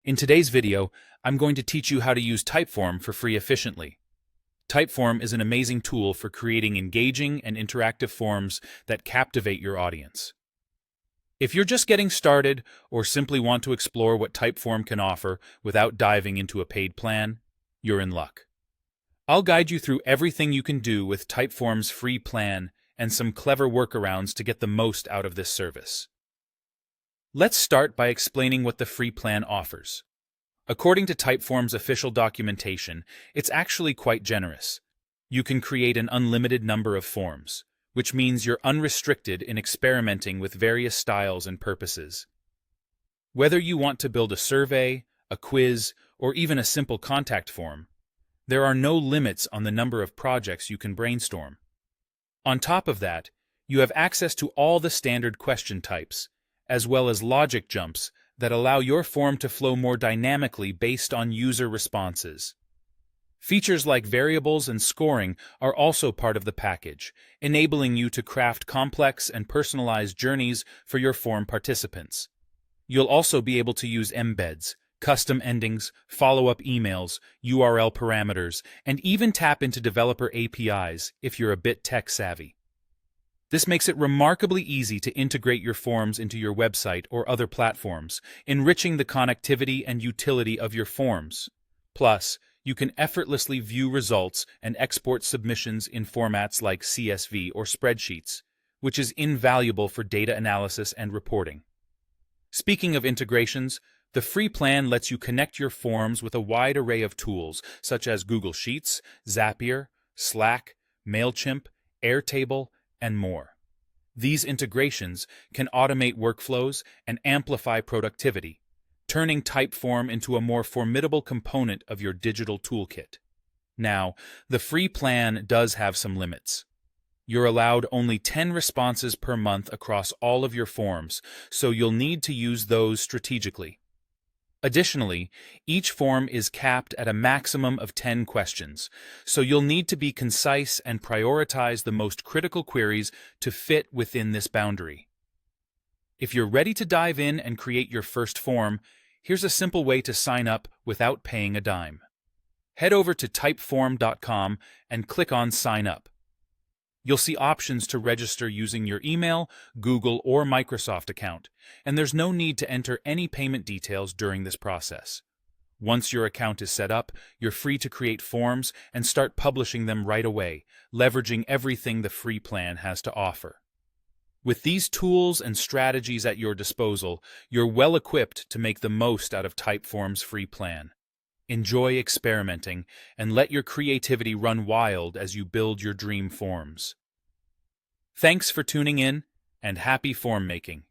In today's video, I'm going to teach you how to use Typeform for free efficiently. Typeform is an amazing tool for creating engaging and interactive forms that captivate your audience. If you're just getting started or simply want to explore what Typeform can offer without diving into a paid plan, you're in luck. I'll guide you through everything you can do with Typeform's free plan and some clever workarounds to get the most out of this service. Let's start by explaining what the free plan offers. According to Typeform's official documentation, it's actually quite generous. You can create an unlimited number of forms, which means you're unrestricted in experimenting with various styles and purposes. Whether you want to build a survey, a quiz, or even a simple contact form, there are no limits on the number of projects you can brainstorm. On top of that, you have access to all the standard question types, as well as logic jumps that allow your form to flow more dynamically based on user responses. Features like variables and scoring are also part of the package, enabling you to craft complex and personalized journeys for your form participants. You'll also be able to use embeds, custom endings, follow-up emails, URL parameters, and even tap into developer APIs if you're a bit tech-savvy. This makes it remarkably easy to integrate your forms into your website or other platforms, enriching the connectivity and utility of your forms. Plus, you can effortlessly view results and export submissions in formats like CSV or spreadsheets, which is invaluable for data analysis and reporting. Speaking of integrations, the free plan lets you connect your forms with a wide array of tools such as Google Sheets, Zapier, Slack, MailChimp, Airtable, and more. These integrations can automate workflows and amplify productivity, turning Typeform into a more formidable component of your digital toolkit. Now, the free plan does have some limits. You're allowed only 10 responses per month across all of your forms, so you'll need to use those strategically. Additionally, each form is capped at a maximum of 10 questions, so you'll need to be concise and prioritize the most critical queries to fit within this boundary. If you're ready to dive in and create your first form, here's a simple way to sign up without paying a dime. Head over to typeform.com and click on Sign Up. You'll see options to register using your email, Google, or Microsoft account, and there's no need to enter any payment details during this process. Once your account is set up, you're free to create forms and start publishing them right away, leveraging everything the free plan has to offer. With these tools and strategies at your disposal, you're well equipped to make the most out of Typeform's free plan. Enjoy experimenting and let your creativity run wild as you build your dream forms. Thanks for tuning in, and happy form making.